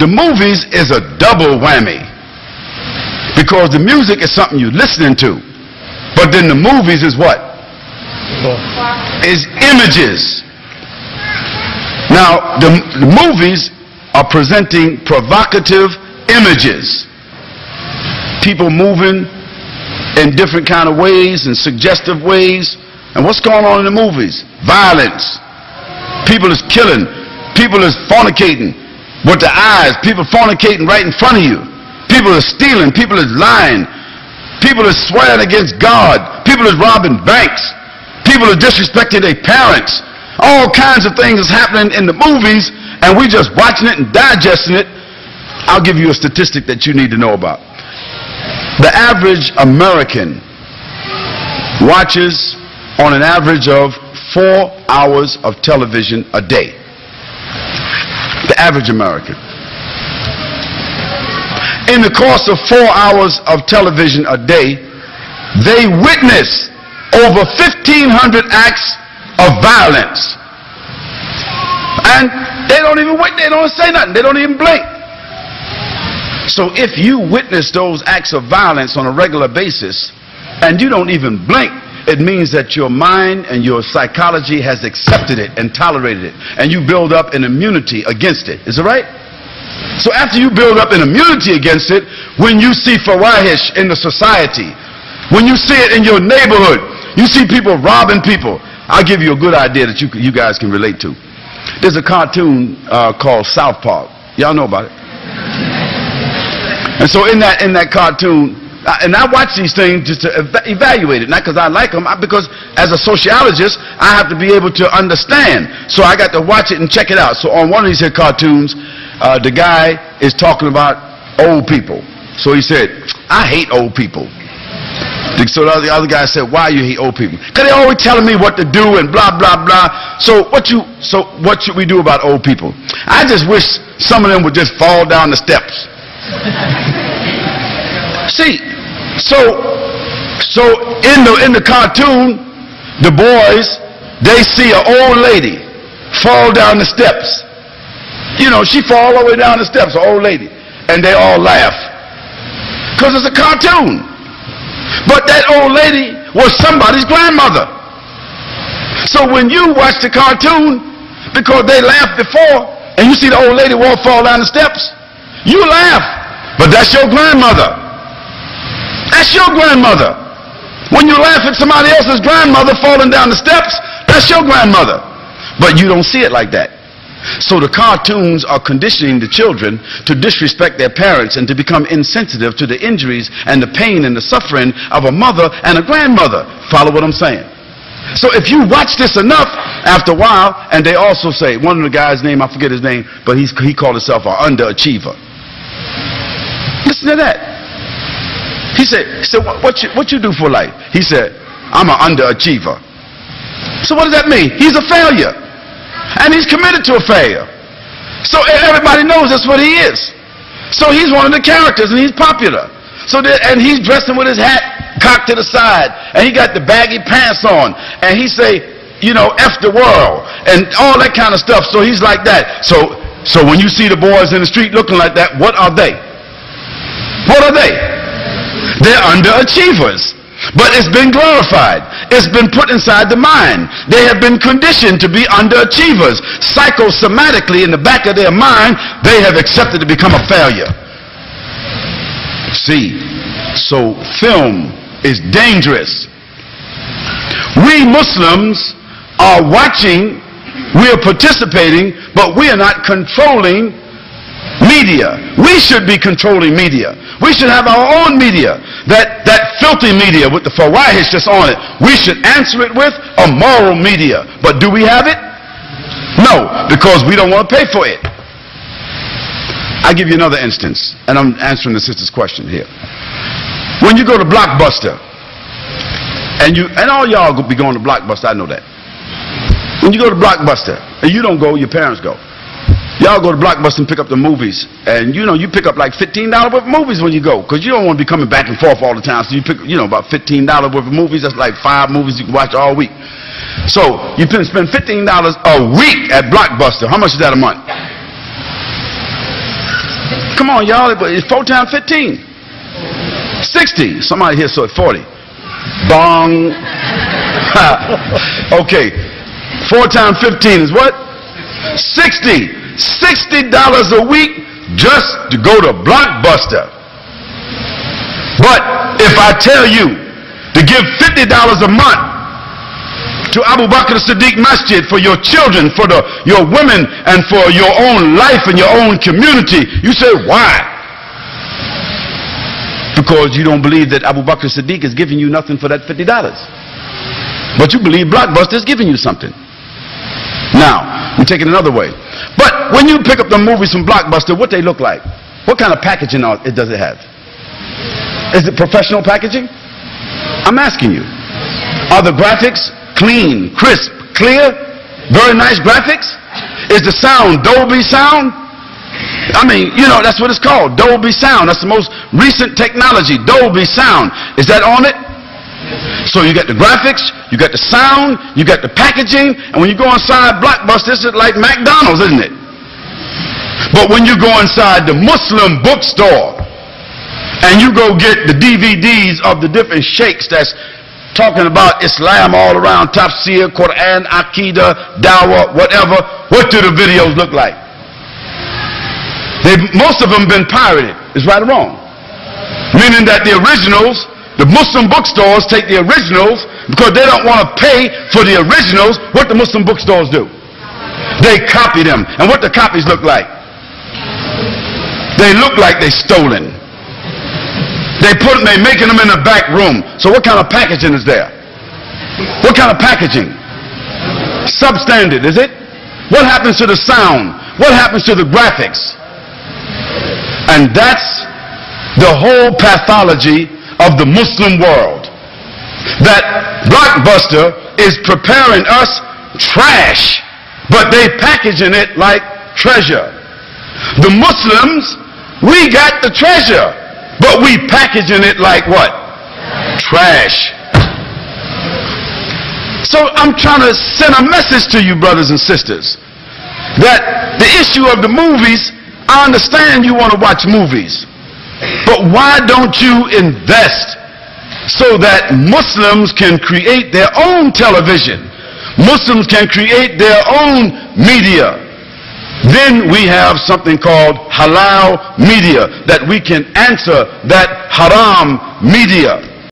The movies is a double whammy, because the music is something you're listening to, but then the movies is what? Is images. Now, the movies are presenting provocative images. People moving in different kind of ways and suggestive ways. And what's going on in the movies? Violence. People is killing. People is fornicating with their eyes. People fornicating right in front of you. People are stealing. People is lying. People is swearing against God. People is robbing banks. People are disrespecting their parents. All kinds of things is happening in the movies, and we just watching it and digesting it. I'll give you a statistic that you need to know about. The average American watches on an average of 4 hours of television a day. The average American. In the course of 4 hours of television a day, they witness over 1,500 acts of violence. And they don't even wait, they don't say nothing, they don't even blink. So if you witness those acts of violence on a regular basis and you don't even blink, it means that your mind and your psychology has accepted it and tolerated it, and you build up an immunity against it. Is it right? So after you build up an immunity against it, when you see fawahish in the society, when you see it in your neighborhood, you see people robbing people, I'll give you a good idea that you guys can relate to. There's a cartoon called South Park. Y'all know about it. And so in that cartoon, and I watch these things just to evaluate it, not because I like them, because as a sociologist, I have to be able to understand. So I got to watch it and check it out. So on one of these here cartoons, the guy is talking about old people. So he said, I hate old people. So the other guy said, why you hate old people? Because they always telling me what to do and blah, blah, blah. So what should we do about old people? I just wish some of them would just fall down the steps. See, so in the cartoon, the boys, they see an old lady fall down the steps. You know, she fall all the way down the steps, an old lady, and they all laugh because it's a cartoon. But that old lady was somebody's grandmother. So when you watch the cartoon, because they laughed before, and you see the old lady fall down the steps, you laugh. But that's your grandmother. That's your grandmother. When you laugh at somebody else's grandmother falling down the steps, that's your grandmother. But you don't see it like that. So the cartoons are conditioning the children to disrespect their parents and to become insensitive to the injuries and the pain and the suffering of a mother and a grandmother. Follow what I'm saying? So if you watch this enough, after a while, and they also say, one of the guys' name, I forget his name, but he called himself an underachiever. Listen to that. He said, what you do for life? He said, I'm an underachiever. So what does that mean? He's a failure. And he's committed to a failure. So everybody knows that's what he is. So he's one of the characters, and he's popular. And he's dressing with his hat cocked to the side, and he got the baggy pants on, and he say, you know, F the world, and all that kind of stuff. So he's like that. So when you see the boys in the street looking like that, what are they? What are they? They're underachievers. But it's been glorified. It's been put inside the mind. They have been conditioned to be underachievers. Psychosomatically, in the back of their mind, they have accepted to become a failure. See, so film is dangerous. We Muslims are watching, we are participating, but we are not controlling media. We should be controlling media. We should have our own media. That filthy media with the fawahish that's on it, we should answer it with a moral media. But do we have it? No, because we don't want to pay for it. I'll give you another instance, and I'm answering the sister's question here. When you go to Blockbuster, and all y'all be going to Blockbuster, I know that. When you go to Blockbuster, and you don't go, your parents go. Y'all go to Blockbuster and pick up the movies, and you know, you pick up like $15 worth of movies when you go, because you don't want to be coming back and forth all the time. So you pick, you know, about $15 worth of movies. That's like 5 movies you can watch all week. So you can spend $15 a week at Blockbuster. How much is that a month? Come on, y'all. It's 4 times 15. 60. Somebody here saw it 40. Bong. Okay. 4 times 15 is what? 60. $60 a week just to go to Blockbuster. But if I tell you to give $50 a month to Abu Bakr Siddiq Masjid for your children, for your women, and for your own life and your own community, you say, why? Because you don't believe that Abu Bakr Siddiq is giving you nothing for that $50. But you believe Blockbuster is giving you something. Now, we take it another way. But when you pick up the movies from Blockbuster, what they look like? What kind of packaging does it have? Is it professional packaging? I'm asking you. Are the graphics clean, crisp, clear? Very nice graphics? Is the sound Dolby sound? I mean, you know, that's what it's called, Dolby sound. That's the most recent technology, Dolby sound. Is that on it? So you got the graphics, you got the sound, you got the packaging, and when you go inside Blockbuster, it's like McDonald's, isn't it? But when you go inside the Muslim bookstore and you go get the DVDs of the different sheikhs that's talking about Islam all around, Tafsir, Quran, Aqidah, Dawah, whatever, what do the videos look like? Most of them been pirated. Is right or wrong? Meaning that the originals, the Muslim bookstores take the originals because they don't want to pay for the originals. What the Muslim bookstores do? They copy them. And what the copies look like? They look like they stolen. They making them in the back room. So what kind of packaging is there? What kind of packaging? Substandard, is it? What happens to the sound? What happens to the graphics? And that's the whole pathology of the Muslim world. That Blockbuster is preparing us trash, but they packaging it like treasure. The Muslims, we got the treasure, but we packaging it like what? Trash. So I'm trying to send a message to you, brothers and sisters, that the issue of the movies, I understand you want to watch movies, but why don't you invest so that Muslims can create their own television? Muslims can create their own media. Then we have something called halal media, that we can answer that haram media.